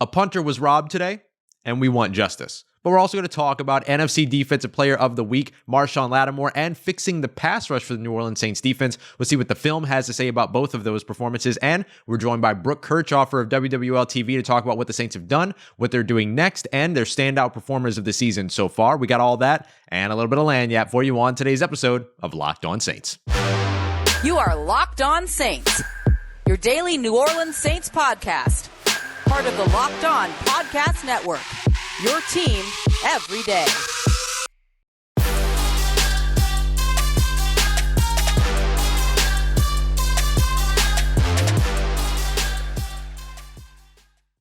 A punter was robbed today, and we want justice. But we're also going to talk about NFC Defensive Player of the Week, Marshon Lattimore, and fixing the pass rush for the New Orleans Saints defense. We'll see what the film has to say about both of those performances. And we're joined by Brooke Kirchofer of WWL-TV to talk about what the Saints have done, what they're doing next, and their standout performers of the season so far. We got all that and a little bit of lagniappe for you on today's episode of Locked On Saints. You are Locked On Saints, your daily New Orleans Saints podcast. Part of the Locked On Podcast Network, your team every day.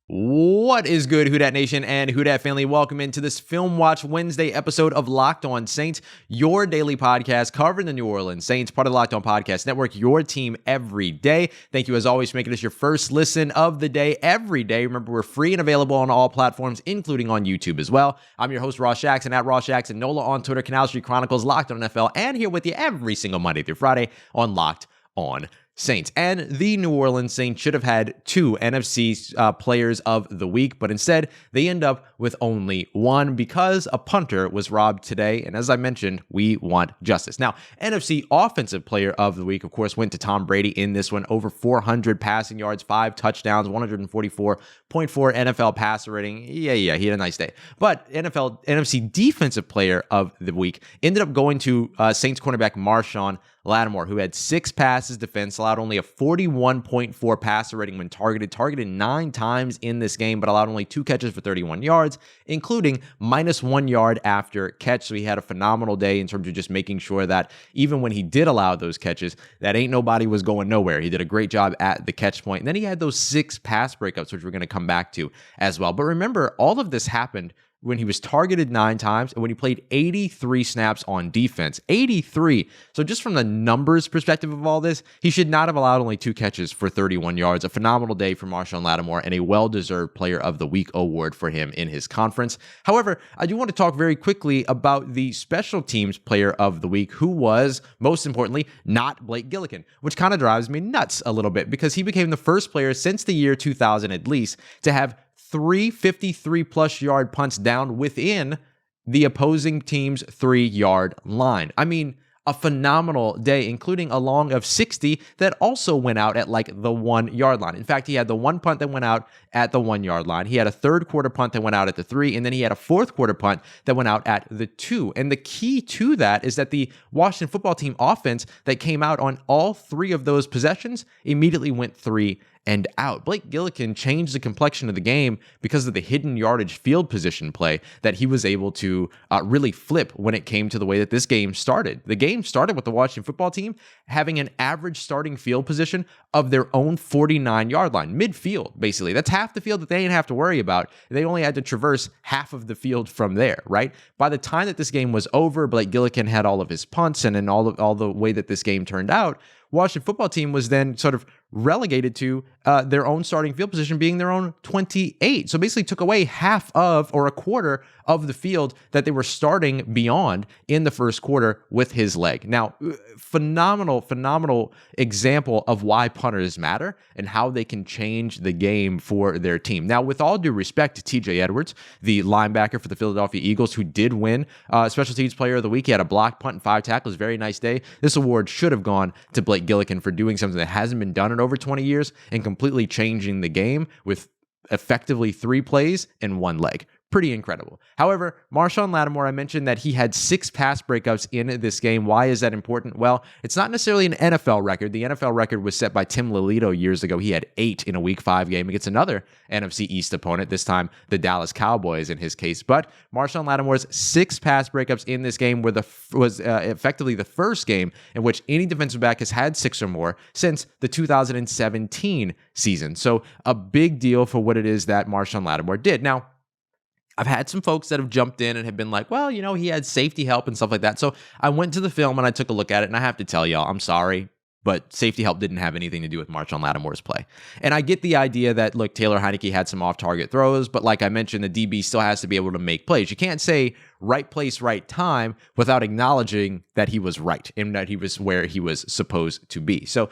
What is good, Who Dat Nation and Who Dat family? Welcome into this Film Watch Wednesday episode of Locked On Saints, your daily podcast covering the New Orleans Saints, part of the Locked On Podcast Network, your team every day. Thank you, as always, for making us your first listen of the day every day. Remember, we're free and available on all platforms, including on YouTube as well. I'm your host, Ross Jackson, at Ross Jackson, NOLA on Twitter, Canal Street Chronicles, Locked On NFL, and here with you every single Monday through Friday on Locked On Saints. And the New Orleans Saints should have had two NFC players of the week, but instead they end up with only one because a punter was robbed today. And as I mentioned, we want justice. Now, NFC Offensive Player of the Week, of course, went to Tom Brady in this one. Over 400 passing yards, 5 touchdowns, 144.4 NFL passer rating. Yeah, he had a nice day. But NFC Defensive Player of the Week ended up going to Saints cornerback Marshon Lattimore, who had 6 passes defense, allowed only a 41.4 passer rating when targeted 9 times in this game, but allowed only 2 catches for 31 yards, including -1 yard after catch. So he had a phenomenal day in terms of just making sure that even when he did allow those catches, that ain't nobody was going nowhere. He did a great job at the catch point. And then he had those 6 pass breakups, which we're going to come back to as well. But remember, all of this happened when he was targeted 9 times and when he played 83 snaps on defense. 83. So just from the numbers perspective of all this, he should not have allowed only 2 catches for 31 yards. A phenomenal day for Marshon Lattimore and a well-deserved Player of the Week award for him in his conference. However, I do want to talk very quickly about the Special Teams Player of the Week, who was, most importantly, not Blake Gillikin, which kind of drives me nuts a little bit because he became the first player since the year 2000 at least to have 3 53-plus yard punts down within the opposing team's 3-yard line. I mean, a phenomenal day, including a long of 60 that also went out at like the 1-yard line. In fact, he had the 1 punt that went out at the 1-yard line. He had a third quarter punt that went out at the 3, and then he had a fourth quarter punt that went out at the 2. And the key to that is that the Washington football team offense that came out on all 3 of those possessions immediately went 3 and out. Blake Gillikin changed the complexion of the game because of the hidden yardage field position play that he was able to really flip when it came to the way that this game started. The game started with the Washington football team having an average starting field position of their own 49-yard line, midfield, basically. That's half the field that they didn't have to worry about. They only had to traverse half of the field from there, right? By the time that this game was over, Blake Gillikin had all of his punts, and in all the way that this game turned out, Washington football team was then sort of relegated to their own starting field position being their own 28. So basically took away half of or a quarter of the field that they were starting beyond in the first quarter with his leg. Now, phenomenal example of why punters matter and how they can change the game for their team. Now, with all due respect to TJ Edwards, the linebacker for the Philadelphia Eagles, who did win Special Teams Player of the Week. He had a blocked punt and 5 tackles. Very nice day. This award should have gone to Blake Gillikin for doing something that hasn't been done in over 20 years and completely changing the game with effectively 3 plays and 1 leg. Pretty incredible. However, Marshon Lattimore, I mentioned that he had 6 pass breakups in this game. Why is that important? Well, it's not necessarily an NFL record. The NFL record was set by Tim Lolito years ago. He had 8 in a Week 5 game against another NFC East opponent, this time the Dallas Cowboys in his case. But Marshon Lattimore's 6 pass breakups in this game was effectively the first game in which any defensive back has had 6 or more since the 2017 season. So a big deal for what it is that Marshon Lattimore did. Now, I've had some folks that have jumped in and have been like, well, he had safety help and stuff like that. So I went to the film and I took a look at it, and I have to tell y'all, I'm sorry. but safety help didn't have anything to do with Marshon Lattimore's play. And I get the idea that, look, Taylor Heinicke had some off-target throws, but like I mentioned, the DB still has to be able to make plays. You can't say right place, right time without acknowledging that he was right and that he was where he was supposed to be. So,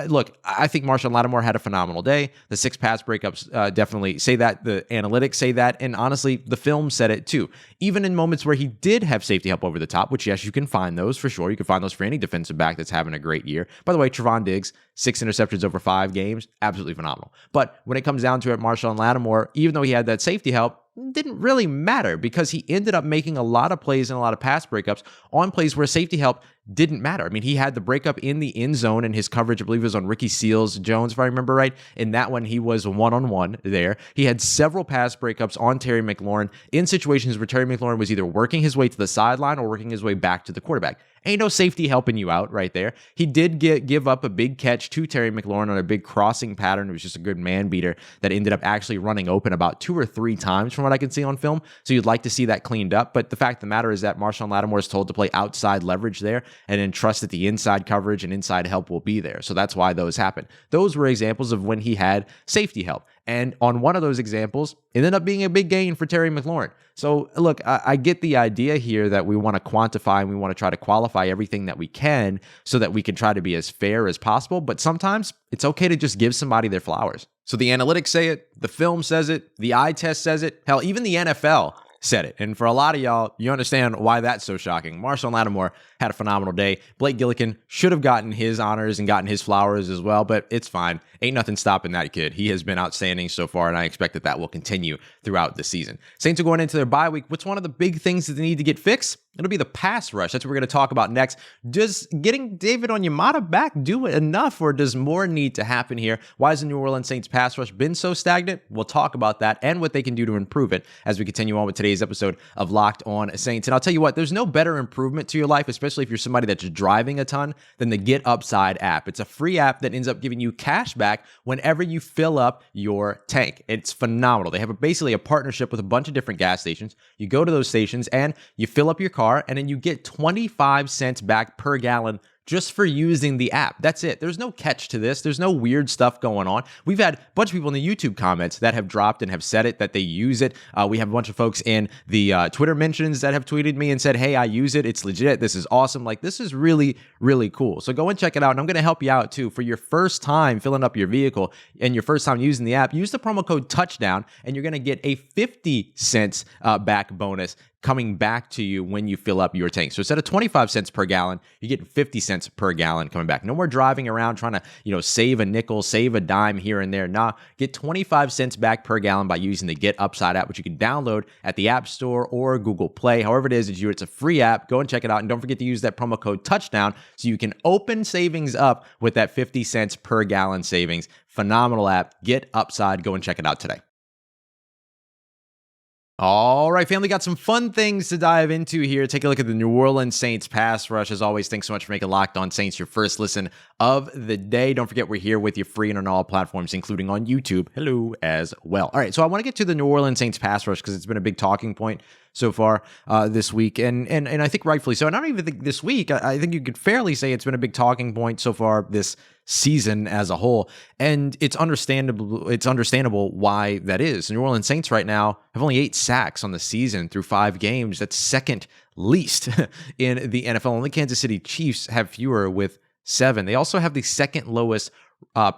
look, I think Marshon Lattimore had a phenomenal day. The 6 pass breakups definitely say that. The analytics say that. And honestly, the film said it too. Even in moments where he did have safety help over the top, which, yes, you can find those for sure. You can find those for any defensive back that's having a great year. By the way, Trevon Diggs, 6 interceptions over 5 games, absolutely phenomenal. But when it comes down to it, Marshon Lattimore, even though he had that safety help, didn't really matter because he ended up making a lot of plays and a lot of pass breakups on plays where safety help didn't matter. I mean, he had the breakup in the end zone, and his coverage, I believe, was on Ricky Seals-Jones, if I remember right. In that one, he was one-on-one there. He had several pass breakups on Terry McLaurin in situations where Terry McLaurin was either working his way to the sideline or working his way back to the quarterback. Ain't no safety helping you out right there. He did give up a big catch to Terry McLaurin on a big crossing pattern. It was just a good man beater that ended up actually running open about 2 or 3 times from what I can see on film. So you'd like to see that cleaned up. But the fact of the matter is that Marshon Lattimore is told to play outside leverage there and then trust that the inside coverage and inside help will be there. So that's why those happen. Those were examples of when he had safety help. And on one of those examples, it ended up being a big gain for Terry McLaurin. So look, I get the idea here that we want to quantify and we want to try to qualify everything that we can so that we can try to be as fair as possible. But sometimes it's okay to just give somebody their flowers. So the analytics say it, the film says it, the eye test says it, hell, even the NFL said it. And for a lot of y'all, you understand why that's so shocking. Marshon Lattimore had a phenomenal day. Blake Gillikin should have gotten his honors and gotten his flowers as well, but it's fine. Ain't nothing stopping that kid. He has been outstanding so far, and I expect that will continue throughout the season. Saints are going into their bye week. What's one of the big things that they need to get fixed? It'll be the pass rush. That's what we're going to talk about next. Does getting David Onyemata back do it enough, or does more need to happen here? Why has the New Orleans Saints pass rush been so stagnant? We'll talk about that and what they can do to improve it as we continue on with today's episode of Locked On Saints. And I'll tell you what, there's no better improvement to your life, especially if you're somebody that's driving a ton, than the Get Upside app. It's a free app that ends up giving you cash back whenever you fill up your tank. It's phenomenal. They have basically a partnership with a bunch of different gas stations. You go to those stations and you fill up your car, and then you get 25 cents back per gallon just for using the app. That's it. There's no catch to this. There's no weird stuff going on. We've had a bunch of people in the YouTube comments that have dropped and have said it, that they use it. We have a bunch of folks in the Twitter mentions that have tweeted me and said, hey, I use it. It's legit. This is awesome. Like, this is really, really cool. So go and check it out. And I'm going to help you out too. For your first time filling up your vehicle and your first time using the app, use the promo code touchdown and you're going to get a 50 cents back bonus coming back to you when you fill up your tank. So instead of 25 cents per gallon, you get 50 cents per gallon coming back. No more driving around trying to, save a nickel, save a dime here and there. Nah, get 25 cents back per gallon by using the Get Upside app, which you can download at the App Store or Google Play. However it is, it's a free app. Go and check it out. And don't forget to use that promo code touchdown so you can open savings up with that 50 cents per gallon savings. Phenomenal app. Get Upside. Go and check it out today. All right, family, got some fun things to dive into here. Take a look at the New Orleans Saints pass rush. As always, thanks so much for making Locked On Saints your first listen of the day. Don't forget, we're here with you free and on all platforms, including on YouTube. Hello as well. All right, so I want to get to the New Orleans Saints pass rush because it's been a big talking point so far this week, and I think rightfully so. And I don't even think this week. I think you could fairly say it's been a big talking point so far this season as a whole, and it's understandable. It's understandable why that is. The New Orleans Saints right now have only 8 sacks on the season through 5 games. That's second least in the NFL. Only Kansas City Chiefs have fewer with 7. They also have the second lowest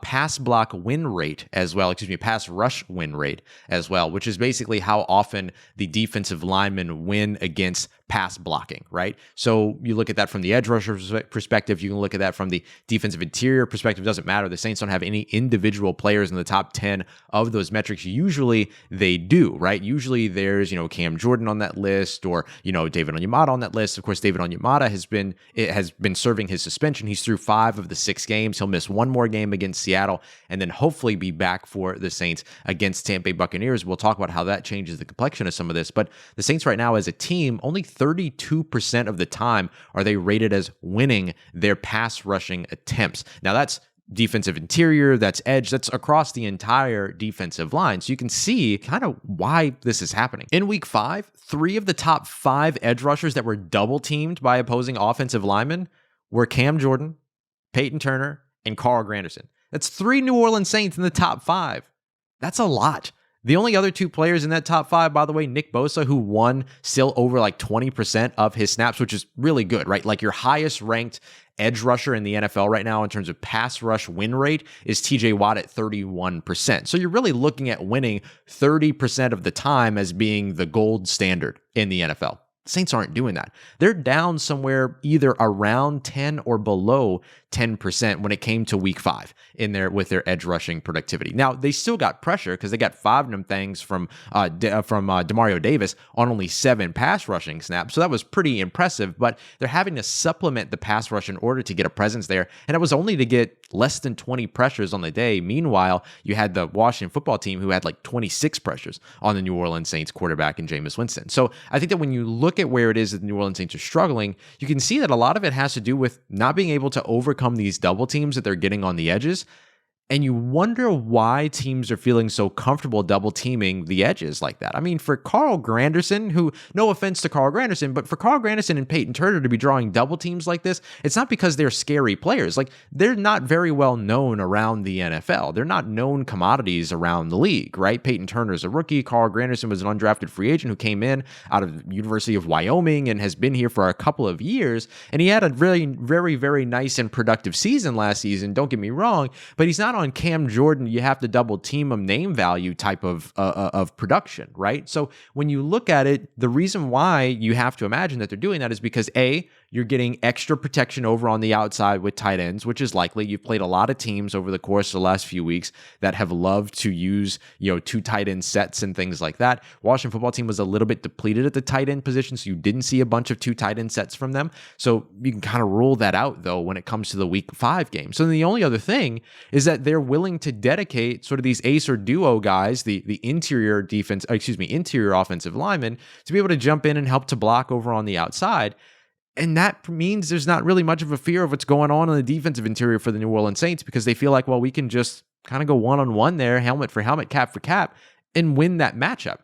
pass block win rate as well, pass rush win rate as well, which is basically how often the defensive linemen win against pass blocking, right? So you look at that from the edge rusher perspective, you can look at that from the defensive interior perspective. It doesn't matter. The Saints don't have any individual players in the top 10 of those metrics. Usually they do, right? Usually there's, Cam Jordan on that list, or, David Onyamata on that list. Of course, David Onyamata has been serving his suspension. He's through 5 of the 6 games. He'll miss one more game against Seattle and then hopefully be back for the Saints against Tampa Bay Buccaneers. We'll talk about how that changes the complexion of some of this, but the Saints right now as a team, only 32% of the time are they rated as winning their pass rushing attempts. Now that's defensive interior, that's edge, that's across the entire defensive line. So you can see kind of why this is happening. In week 5, 3 of the top 5 edge rushers that were double teamed by opposing offensive linemen were Cam Jordan, Payton Turner, and Carl Granderson. That's 3 New Orleans Saints in the top 5. That's a lot. The only other 2 players in that top 5, by the way, Nick Bosa, who won still over like 20% of his snaps, which is really good, right? Like your highest ranked edge rusher in the NFL right now in terms of pass rush win rate is TJ Watt at 31%. So you're really looking at winning 30% of the time as being the gold standard in the NFL. Saints aren't doing that. They're down somewhere either around 10 or below 10% when it came to week 5 in there with their edge rushing productivity. Now, they still got pressure because they got 5 of them things from Demario Davis on only 7 pass rushing snaps. So that was pretty impressive, but they're having to supplement the pass rush in order to get a presence there. And it was only to get less than 20 pressures on the day. Meanwhile, you had the Washington football team who had like 26 pressures on the New Orleans Saints quarterback in Jameis Winston. So I think that when you look at where it is that the New Orleans Saints are struggling, you can see that a lot of it has to do with not being able to overcome these double teams that they're getting on the edges. And you wonder why teams are feeling so comfortable double teaming the edges like that. I mean, for Carl Granderson, who, no offense to Carl Granderson, but for Carl Granderson and Payton Turner to be drawing double teams like this, it's not because they're scary players. Like, they're not very well known around the NFL. They're not known commodities around the league, right? Payton Turner's a rookie. Carl Granderson was an undrafted free agent who came in out of the University of Wyoming and has been here for a couple of years. And he had a really, very, very nice and productive season last season. Don't get me wrong, but he's not on Cam Jordan, you have to double team him name value type of production, right? So when you look at it, the reason why you have to imagine that they're doing that is because A, you're getting extra protection over on the outside with tight ends, which is likely. You've played a lot of teams over the course of the last few weeks that have loved to use, 2 tight end sets and things like that. Washington football team was a little bit depleted at the tight end position, so you didn't see a bunch of 2 tight end sets from them. So you can kind of rule that out, though, when it comes to the week 5 game. So then the only other thing is that they're willing to dedicate sort of these ace or duo guys, the interior offensive linemen, to be able to jump in and help to block over on the outside. And that means there's not really much of a fear of what's going on the defensive interior for the New Orleans Saints, because they feel like, well, we can just kind of go one-on-one there, helmet for helmet, cap for cap, and win that matchup.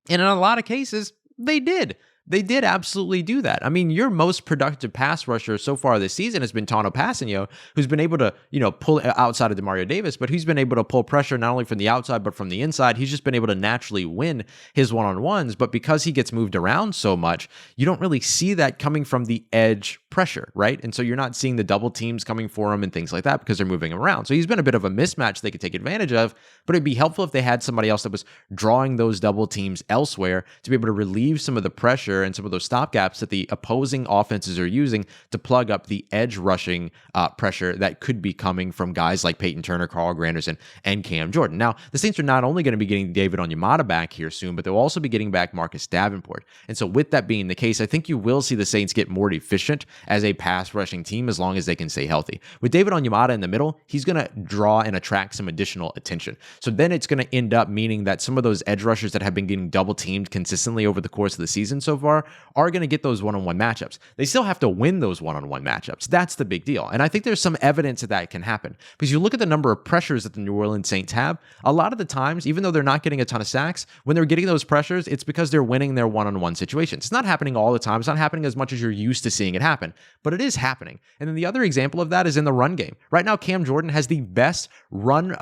And in a lot of cases, they did. They did absolutely do that. I mean, your most productive pass rusher so far this season has been Tano Passanio, who's been able to, pull outside of Demario Davis, but who's been able to pull pressure not only from the outside, but from the inside. He's just been able to naturally win his one-on-ones, but because he gets moved around so much, you don't really see that coming from the edge pressure, right? And so you're not seeing the double teams coming for him and things like that because they're moving him around. So he's been a bit of a mismatch they could take advantage of, but it'd be helpful if they had somebody else that was drawing those double teams elsewhere to be able to relieve some of the pressure and some of those stopgaps that the opposing offenses are using to plug up the edge rushing pressure that could be coming from guys like Payton Turner, Carl Granderson, and Cam Jordan. Now, the Saints are not only going to be getting David Onyemata back here soon, but they'll also be getting back Marcus Davenport. And so with that being the case, I think you will see the Saints get more efficient as a pass rushing team as long as they can stay healthy. With David Onyemata in the middle, he's going to draw and attract some additional attention. So then it's going to end up meaning that some of those edge rushers that have been getting double teamed consistently over the course of the season so far are going to get those one-on-one matchups. They still have to win those one-on-one matchups. That's the big deal. And I think there's some evidence that can happen, because you look at the number of pressures that the New Orleans Saints have. A lot of the times, even though they're not getting a ton of sacks, when they're getting those pressures, it's because they're winning their one-on-one situations. It's not happening all the time. It's not happening as much as you're used to seeing it happen, but it is happening. And then the other example of that is in the run game. Right now, Cam Jordan has the best run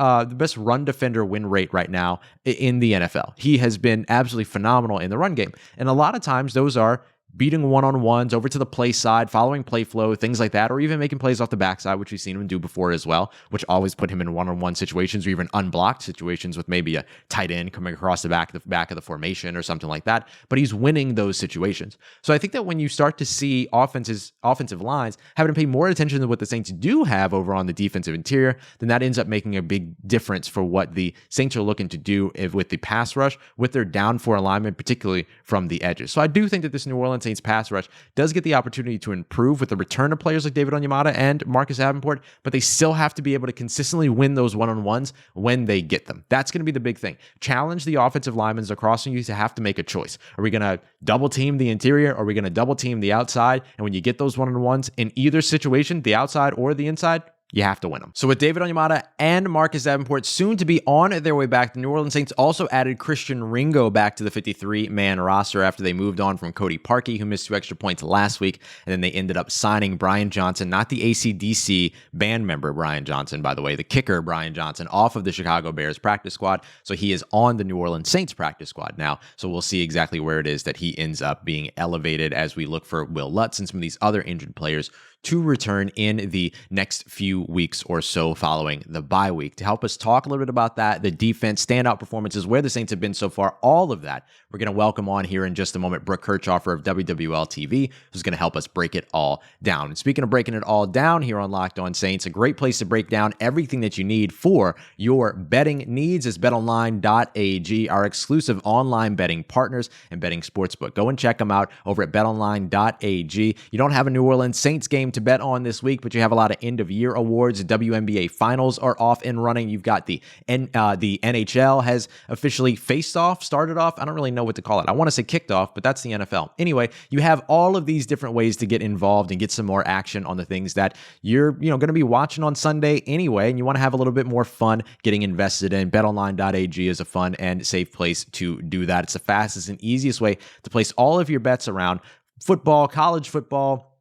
defender win rate right now in the NFL. He has been absolutely phenomenal in the run game. And a lot of times those are beating one-on-ones over to the play side, following play flow, things like that, or even making plays off the backside, which we've seen him do before as well, which always put him in one-on-one situations or even unblocked situations with maybe a tight end coming across the back of the formation or something like that. But he's winning those situations. So I think that when you start to see offensive lines having to pay more attention to what the Saints do have over on the defensive interior, then that ends up making a big difference for what the Saints are looking to do with the pass rush, with their down 4 alignment, particularly from the edges. So I do think that this New Orleans Saints pass rush does get the opportunity to improve with the return of players like David Onyemata and Marcus Davenport, but they still have to be able to consistently win those one-on-ones when they get them. That's going to be the big thing. Challenge the offensive linemen across from you to have to make a choice. Are we going to double team the interior? Or are we going to double team the outside? And when you get those one-on-ones in either situation, the outside or the inside, you have to win them. So with David Onyemata and Marcus Davenport soon to be on their way back, the New Orleans Saints also added Christian Ringo back to the 53-man roster after they moved on from Cody Parkey, who missed 2 extra points last week, and then they ended up signing Brian Johnson, not the AC/DC band member Brian Johnson, by the way, the kicker Brian Johnson, off of the Chicago Bears practice squad. So he is on the New Orleans Saints practice squad now. So we'll see exactly where it is that he ends up being elevated as we look for Will Lutz and some of these other injured players to return in the next few weeks or so following the bye week. To help us talk a little bit about that, the defense, standout performances, where the Saints have been so far, all of that, we're going to welcome on here in just a moment Brooke Kirchofer of WWL-TV, who's going to help us break it all down. And speaking of breaking it all down here on Locked On Saints, a great place to break down everything that you need for your betting needs is betonline.ag, our exclusive online betting partners and betting sportsbook. Go and check them out over at betonline.ag. You don't have a New Orleans Saints game to bet on this week, but you have a lot of end-of-year awards. The WNBA finals are off and running. You've got the NHL has officially started off. I don't really know what to call it. I want to say kicked off, but that's the NFL. Anyway, you have all of these different ways to get involved and get some more action on the things that you're going to be watching on Sunday anyway, and you want to have a little bit more fun getting invested in. BetOnline.ag is a fun and safe place to do that. It's the fastest and easiest way to place all of your bets around football, college football.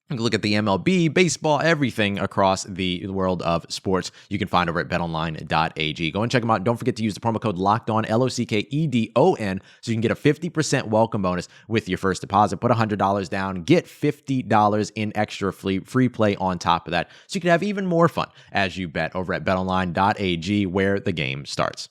Look at the MLB, baseball, everything across the world of sports you can find over at betonline.ag. Go and check them out. Don't forget to use the promo code LOCKEDON, LOCKEDON, so you can get a 50% welcome bonus with your first deposit. Put $100 down, get $50 in extra free play on top of that, so you can have even more fun as you bet over at betonline.ag, where the game starts.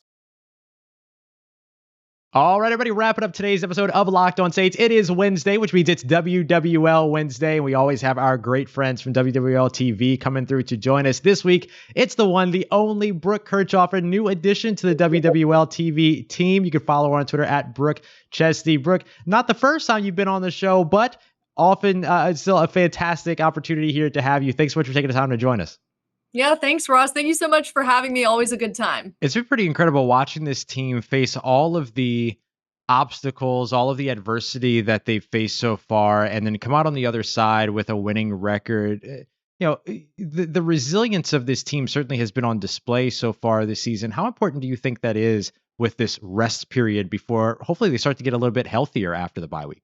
All right, everybody, wrapping up today's episode of Locked On Saints. It is Wednesday, which means it's WWL Wednesday, and we always have our great friends from WWL-TV coming through to join us. This week, it's the one, the only Brooke Kirchofer, new addition to the WWL-TV team. You can follow her on Twitter at Brooke Chesty. Brooke, not the first time you've been on the show, but often it's still a fantastic opportunity here to have you. Thanks so much for taking the time to join us. Yeah, thanks, Ross. Thank you so much for having me. Always a good time. It's been pretty incredible watching this team face all of the obstacles, all of the adversity that they've faced so far, and then come out on the other side with a winning record. The resilience of this team certainly has been on display so far this season. How important do you think that is with this rest period before hopefully they start to get a little bit healthier after the bye week?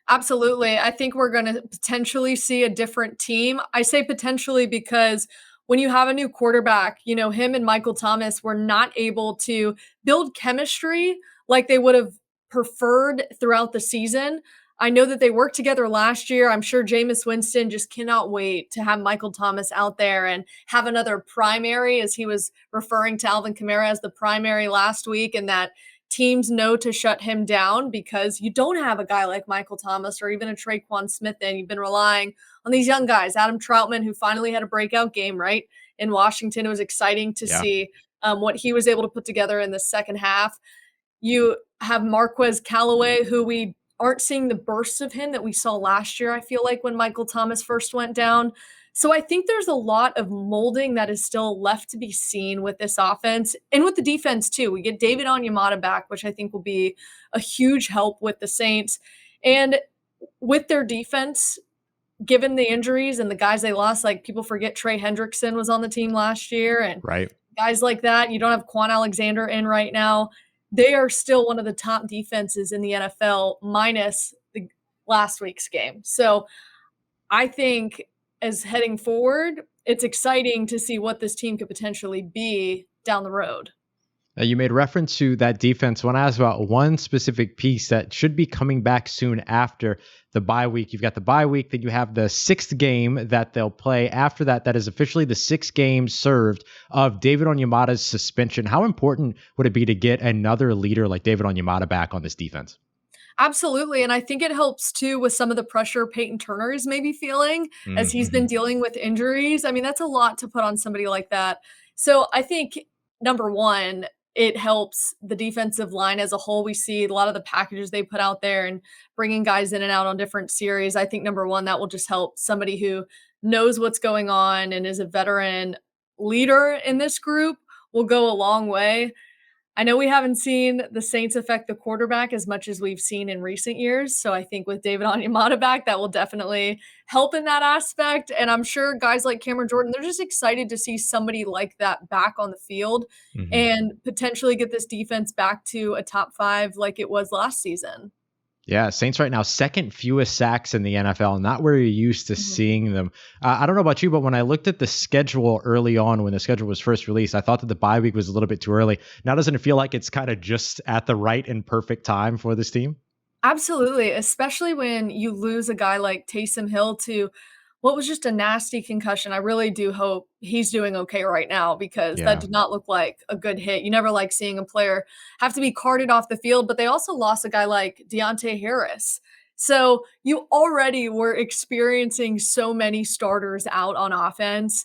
Absolutely. I think we're going to potentially see a different team. I say potentially because when you have a new quarterback, him and Michael Thomas were not able to build chemistry like they would have preferred throughout the season. I know that they worked together last year. I'm sure Jameis Winston just cannot wait to have Michael Thomas out there and have another primary, as he was referring to Alvin Kamara as the primary last week, and that teams know to shut him down because you don't have a guy like Michael Thomas or even a Traquan Smith in. You've been relying on these young guys. Adam Troutman, who finally had a breakout game, right, in Washington. It was exciting to see what he was able to put together in the second half. You have Marquez Callaway, who we aren't seeing the bursts of him that we saw last year, I feel like, when Michael Thomas first went down. So I think there's a lot of molding that is still left to be seen with this offense and with the defense too. We get David Onyemata back, which I think will be a huge help with the Saints. And with their defense, given the injuries and the guys they lost, like people forget Trey Hendrickson was on the team last year, and guys like that. You don't have Quan Alexander in right now. They are still one of the top defenses in the NFL minus the last week's game. So I think as heading forward, it's exciting to see what this team could potentially be down the road. You made reference to that defense. I want to ask about one specific piece that should be coming back soon after the bye week. You've got the bye week, then you have the 6th game that they'll play. After that, that is officially the 6th game served of David Onyemata's suspension. How important would it be to get another leader like David Onyemata back on this defense? Absolutely. And I think it helps too with some of the pressure Payton Turner is maybe feeling as he's been dealing with injuries. I mean, that's a lot to put on somebody like that. So I think, number one, it helps the defensive line as a whole. We see a lot of the packages they put out there and bringing guys in and out on different series. I think, number one, that will just help somebody who knows what's going on and is a veteran leader in this group will go a long way. I know we haven't seen the Saints affect the quarterback as much as we've seen in recent years. So I think with David Onyemata back, that will definitely help in that aspect. And I'm sure guys like Cameron Jordan, they're just excited to see somebody like that back on the field Mhm. and potentially get this defense back to a top 5 like it was last season. Yeah, Saints right now, second fewest sacks in the NFL, not where you're used to Mhm. seeing them. I don't know about you, but when I looked at the schedule early on, when the schedule was first released, I thought that the bye week was a little bit too early. Now, doesn't it feel like it's kind of just at the right and perfect time for this team? Absolutely, especially when you lose a guy like Taysom Hill to what was just a nasty concussion. I really do hope he's doing okay right now because that Yeah, did not look like a good hit. You never like seeing a player have to be carted off the field, but they also lost a guy like Deontay Harris. So you already were experiencing so many starters out on offense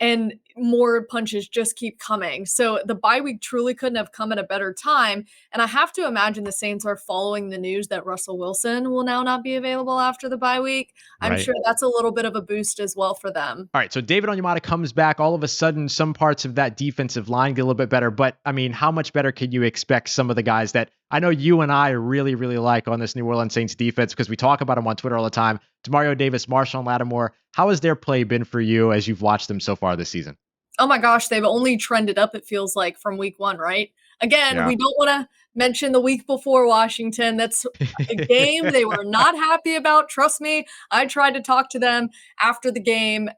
and more punches just keep coming. So the bye week truly couldn't have come at a better time. And I have to imagine the Saints are following the news that Russell Wilson will now not be available after the bye week. I'm right. sure that's a little bit of a boost as well for them. All right, so David Onyemata comes back. All of a sudden, some parts of that defensive line get a little bit better. But I mean, how much better can you expect some of the guys that I know you and I really, really like on this New Orleans Saints defense because we talk about them on Twitter all the time? Demario Davis, Marshon Lattimore. How has their play been for you as you've watched them so far this season? Oh my gosh, they've only trended up, it feels like, from week 1, right? Again, Yeah. we don't wanna mention the week before Washington. That's a game they were not happy about. Trust me, I tried to talk to them after the game,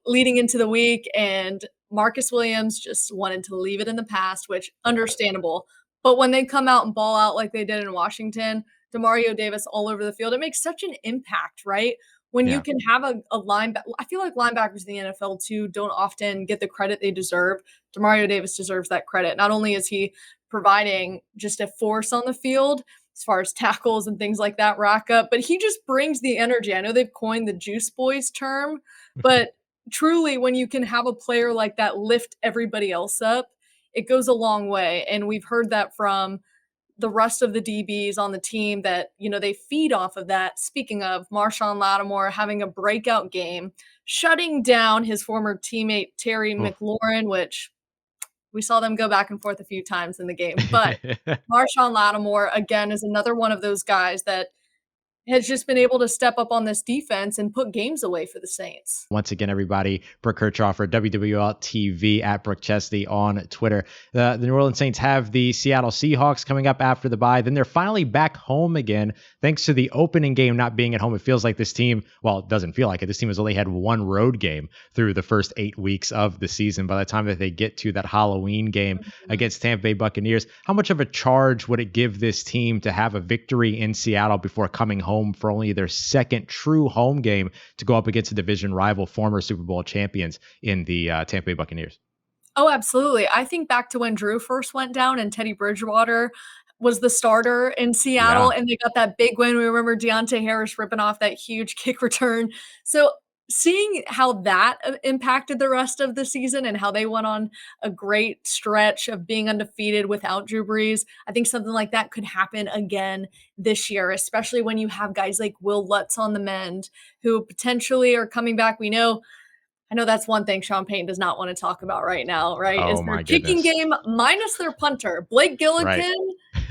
leading into the week, and Marcus Williams just wanted to leave it in the past, which understandable. But when they come out and ball out like they did in Washington, Demario Davis all over the field, it makes such an impact, right? When you Yeah. can have a linebacker, I feel like linebackers in the NFL too don't often get the credit they deserve. Demario Davis deserves that credit. Not only is he providing just a force on the field as far as tackles and things like that rack up, but he just brings the energy. I know they've coined the juice boys term, but truly when you can have a player like that lift everybody else up, it goes a long way. And we've heard that from the rest of the DBs on the team that, they feed off of that. Speaking of Marshon Lattimore having a breakout game, shutting down his former teammate Terry Oof. McLaurin, which we saw them go back and forth a few times in the game. But Marshon Lattimore, again, is another one of those guys that has just been able to step up on this defense and put games away for the Saints. Once again, everybody, Brooke Kirchofer, WWL-TV at Brooke Chesney on Twitter. The New Orleans Saints have the Seattle Seahawks coming up after the bye. Then they're finally back home again. Thanks to the opening game not being at home, it feels like this team, well, it doesn't feel like it. This team has only had one road game through the first 8 weeks of the season. By the time that they get to that Halloween game against Tampa Bay Buccaneers, how much of a charge would it give this team to have a victory in Seattle before coming home for only their second true home game to go up against a division rival, former Super Bowl champions in the Tampa Bay Buccaneers? Oh, absolutely. I think back to when Drew first went down and Teddy Bridgewater was the starter in Seattle Yeah. and they got that big win. We remember Deontay Harris ripping off that huge kick return. So seeing how that impacted the rest of the season and how they went on a great stretch of being undefeated without Drew Brees, I think something like that could happen again this year, especially when you have guys like Will Lutz on the mend who potentially are coming back. I know that's one thing Sean Payton does not want to talk about right now, right? Is Oh their my kicking goodness. game minus their punter. Blake Right. Gillikin,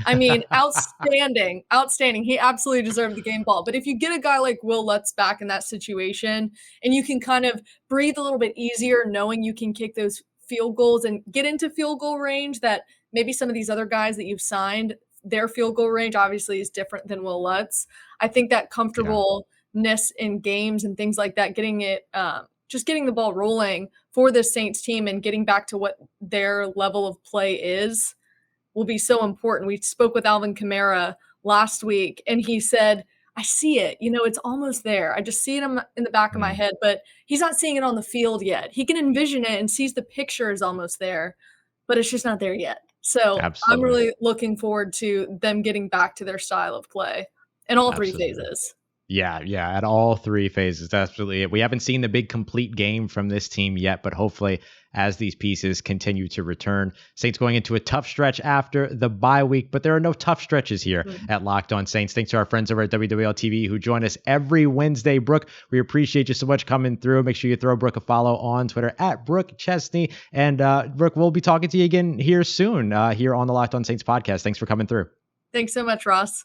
I mean, outstanding, outstanding. He absolutely deserved the game ball. But if you get a guy like Will Lutz back in that situation and you can kind of breathe a little bit easier knowing you can kick those field goals and get into field goal range that maybe some of these other guys that you've signed, their field goal range obviously is different than Will Lutz. I think that Yeah. comfortableness in games and things like that, just getting the ball rolling for this Saints team and getting back to what their level of play is will be so important. We spoke with Alvin Kamara last week, and he said, I see it. It's almost there. I just see it in the back of my Mm, head, but he's not seeing it on the field yet. He can envision it and sees the picture is almost there, but it's just not there yet. So I'm absolutely. really looking forward to them getting back to their style of play in all three Absolutely. phases. Yeah, at all three phases. That's absolutely it. We haven't seen the big complete game from this team yet, but hopefully as these pieces continue to return. Saints going into a tough stretch after the bye week, but there are no tough stretches here at Locked On Saints. Thanks to our friends over at WWL-TV who join us every Wednesday. Brooke, we appreciate you so much coming through. Make sure you throw Brooke a follow on Twitter at Brooke Chesney. And Brooke, we'll be talking to you again here soon here on the Locked On Saints podcast. Thanks for coming through. Thanks so much, Ross.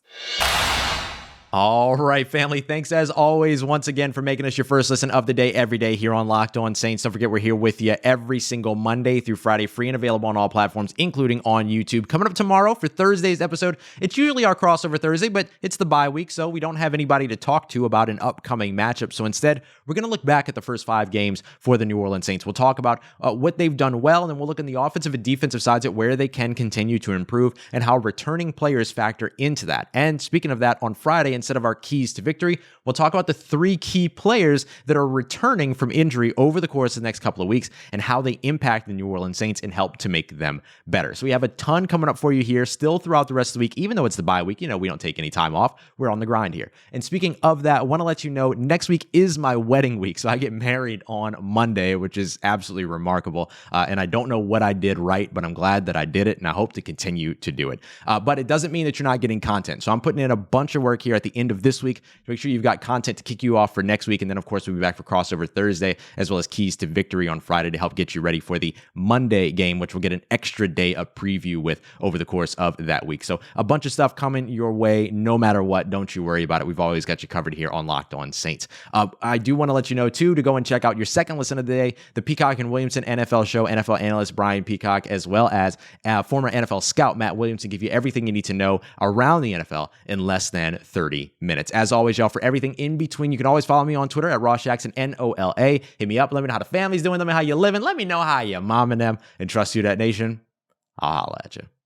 All right, family. Thanks as always once again for making us your first listen of the day every day here on Locked On Saints. Don't forget we're here with you every single Monday through Friday, free and available on all platforms, including on YouTube. Coming up tomorrow for Thursday's episode, it's usually our crossover Thursday, but it's the bye week, so we don't have anybody to talk to about an upcoming matchup. So instead, we're going to look back at the first 5 games for the New Orleans Saints. We'll talk about what they've done well, and then we'll look in the offensive and defensive sides at where they can continue to improve and how returning players factor into that. And speaking of that, on Friday, instead of our keys to victory, we'll talk about the 3 key players that are returning from injury over the course of the next couple of weeks and how they impact the New Orleans Saints and help to make them better. So we have a ton coming up for you here still throughout the rest of the week. Even though it's the bye week, we don't take any time off. We're on the grind here. And speaking of that, I want to let you know next week is my wedding week. So I get married on Monday, which is absolutely remarkable. And I don't know what I did right, but I'm glad that I did it and I hope to continue to do it. But it doesn't mean that you're not getting content. So I'm putting in a bunch of work here at the end of this week to make sure you've got content to kick you off for next week. And then, of course, we'll be back for crossover Thursday, as well as keys to victory on Friday to help get you ready for the Monday game, which we'll get an extra day of preview with over the course of that week. So a bunch of stuff coming your way no matter what. Don't you worry about it. We've always got you covered here on Locked On Saints. I do want to let you know, too, to go and check out your second listen of the day, the Peacock and Williamson NFL show. NFL analyst Brian Peacock, as well as former NFL scout Matt Williamson, give you everything you need to know around the NFL in less than 30 minutes. As always, y'all, for everything in between, you can always follow me on Twitter at Ross Jackson, NOLA. Hit me up. Let me know how the family's doing. Let me know how you living. Let me know how you mom and them. And trust you, that nation. I'll holla at you.